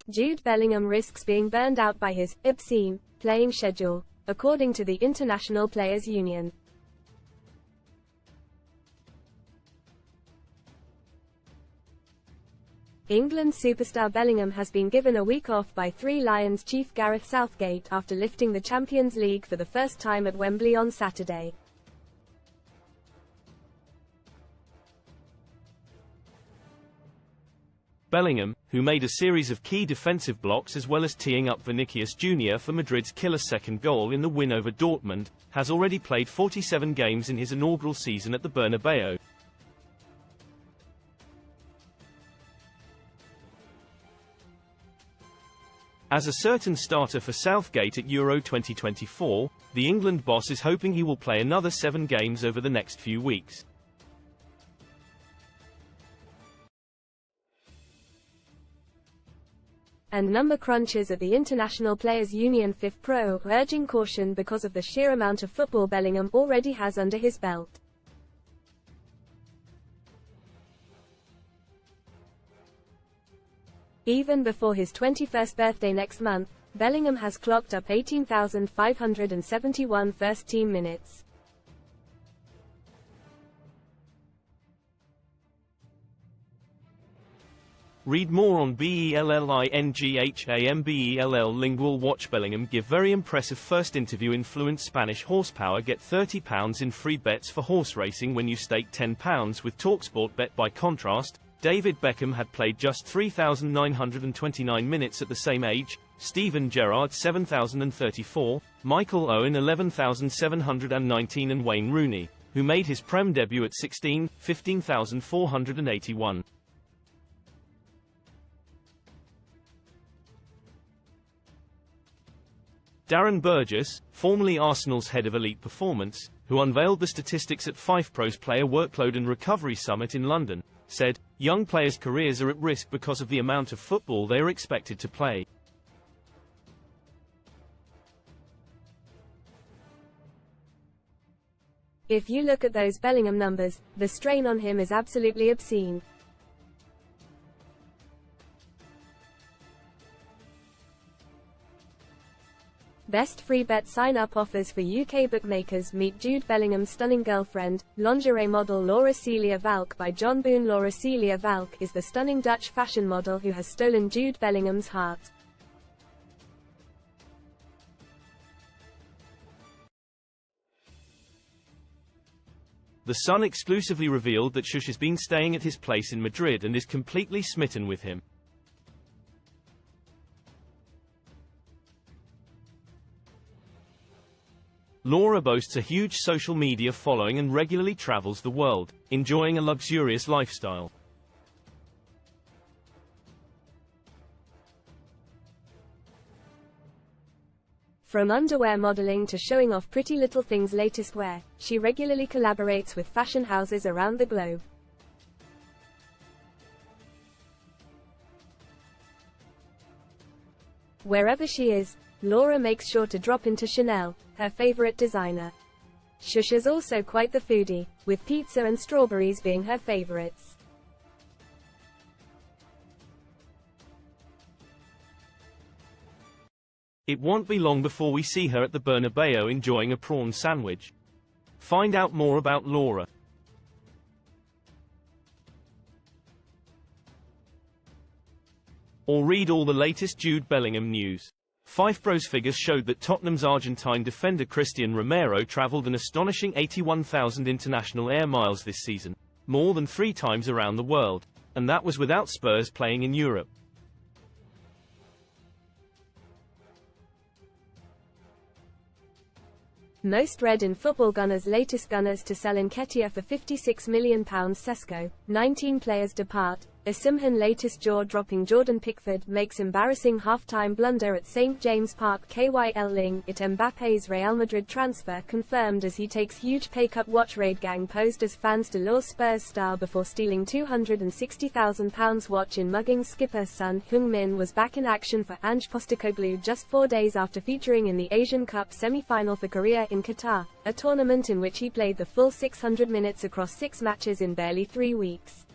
Jude Bellingham risks being burned out by his obscene playing schedule, according to the International Players Union. England superstar Bellingham has been given a week off by Three Lions chief Gareth Southgate after lifting the Champions League for the first time at Wembley on Saturday. Bellingham, who made a series of key defensive blocks as well as teeing up Vinicius Jr. for Madrid's killer second goal in the win over Dortmund, has already played 47 games in his inaugural season at the Bernabeu. As a certain starter for Southgate at Euro 2024, the England boss is hoping he will play another 7 games over the next few weeks. And number crunchers at the International Players Union FIF Pro, urging caution because of the sheer amount of football Bellingham already has under his belt. Even before his 21st birthday next month, Bellingham has clocked up 18,571 first-team minutes. Read more on Bellingham Lingual Watch. Bellingham give very impressive first interview. Influence Spanish horsepower. Get £30 in free bets for horse racing when you stake £10 with TalkSport Bet. By contrast, David Beckham had played just 3,929 minutes at the same age, Steven Gerrard 7,034, Michael Owen 11,719 and Wayne Rooney, who made his Prem debut at 16, 15,481. Darren Burgess, formerly Arsenal's head of elite performance, who unveiled the statistics at FIFPro's Player Workload and Recovery Summit in London, said, "Young players' careers are at risk because of the amount of football they are expected to play. If you look at those Bellingham numbers, the strain on him is absolutely obscene." Best free bet sign-up offers for UK bookmakers. Meet Jude Bellingham's stunning girlfriend, lingerie model Laura Celia Valk by John Boone. Laura Celia Valk is the stunning Dutch fashion model who has stolen Jude Bellingham's heart. The Sun exclusively revealed that Schuss has been staying at his place in Madrid and is completely smitten with him. Laura boasts a huge social media following and regularly travels the world, enjoying a luxurious lifestyle. From underwear modeling to showing off Pretty Little Thing's latest wear, she regularly collaborates with fashion houses around the globe. Wherever she is, Laura makes sure to drop into Chanel, her favorite designer. Schuss is also quite the foodie, with pizza and strawberries being her favorites. It won't be long before we see her at the Bernabeu enjoying a prawn sandwich. Find out more about Laura. Or read all the latest Jude Bellingham news. FIFPro's figures showed that Tottenham's Argentine defender Christian Romero travelled an astonishing 81,000 international air miles this season, more than 3 times around the world, and that was without Spurs playing in Europe. Most read in Football Gunner's latest Gunners to sell Nketiah for £56 million. Sesko, 19 players depart. Osimhen latest jaw-dropping. Jordan Pickford makes embarrassing half-time blunder at St James Park. KYL Ling it. Mbappe's Real Madrid transfer confirmed as he takes huge pay cut. Watch Raid Gang posed as fans to lure Spurs star before stealing £260,000. Watch in mugging. Skipper Son Heung-min was back in action for Ange Postecoglou just 4 days after featuring in the Asian Cup semi-final for Korea in Qatar, a tournament in which he played the full 600 minutes across 6 matches in barely 3 weeks.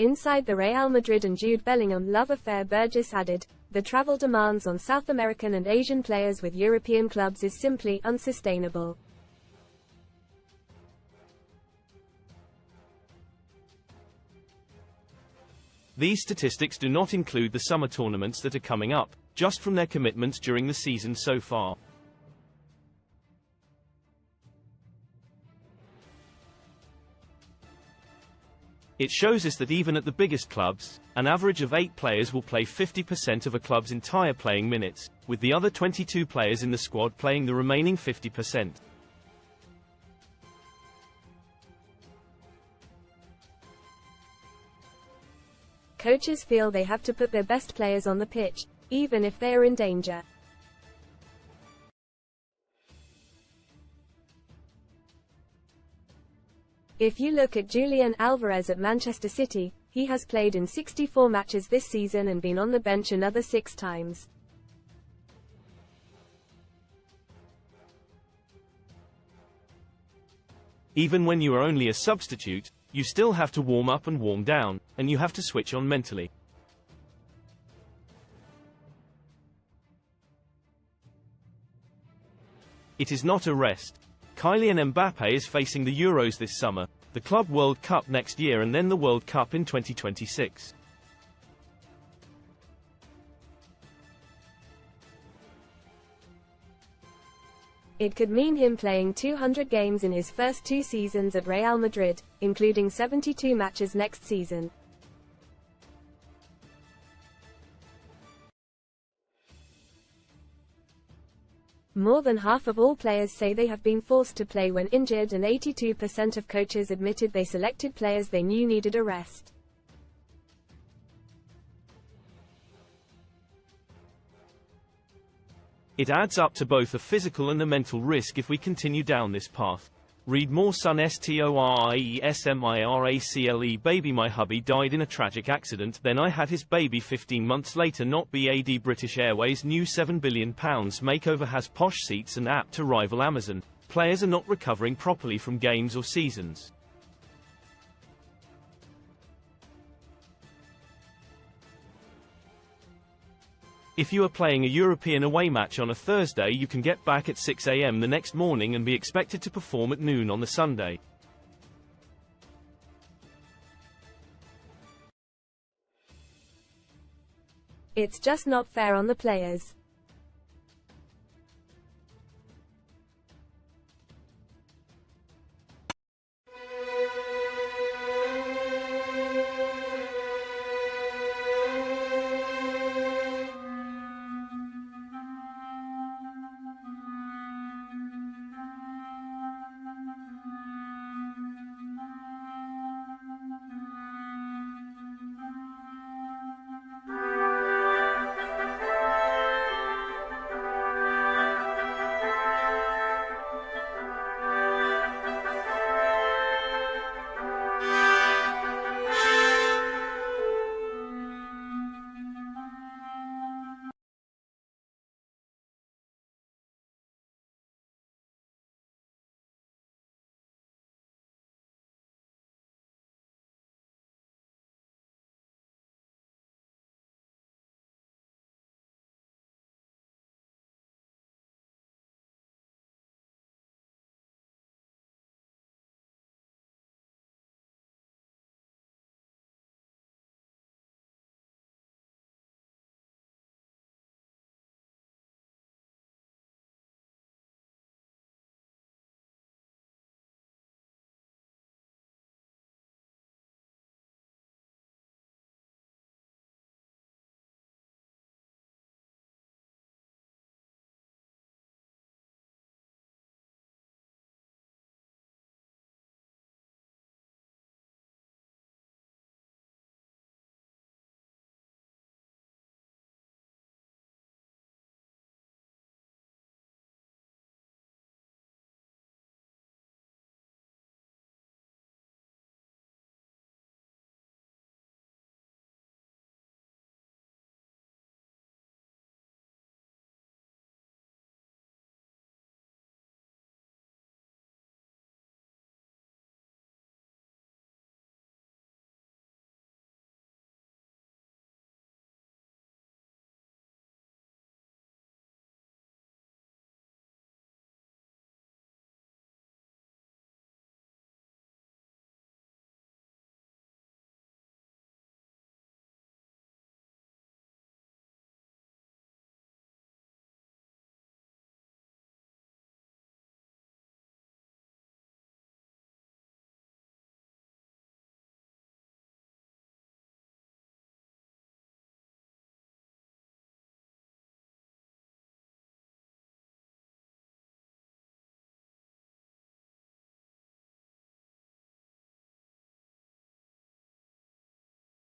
Inside the Real Madrid and Jude Bellingham love affair, Burgess added, the travel demands on South American and Asian players with European clubs is simply unsustainable. These statistics do not include the summer tournaments that are coming up, just from their commitments during the season so far. It shows us that even at the biggest clubs, an average of 8 players will play 50% of a club's entire playing minutes, with the other 22 players in the squad playing the remaining 50%. Coaches feel they have to put their best players on the pitch, even if they are in danger. If you look at Julian Alvarez at Manchester City, he has played in 64 matches this season and been on the bench another 6 times. Even when you are only a substitute, you still have to warm up and warm down, and you have to switch on mentally. It is not a rest. Kylian Mbappé is facing the Euros this summer, the Club World Cup next year and then the World Cup in 2026. It could mean him playing 200 games in his first 2 seasons at Real Madrid, including 72 matches next season. More than half of all players say they have been forced to play when injured, and 82% of coaches admitted they selected players they knew needed a rest. It adds up to both a physical and a mental risk if we continue down this path. Read more. Son STORIESMIRACLE baby. My hubby died in a tragic accident, then I had his baby 15 months later. Not bad. British Airways new £7 billion makeover has posh seats and apt to rival Amazon. Players are not recovering properly from games or seasons. If you are playing a European away match on a Thursday, you can get back at 6 a.m. the next morning and be expected to perform at noon on the Sunday. It's just not fair on the players.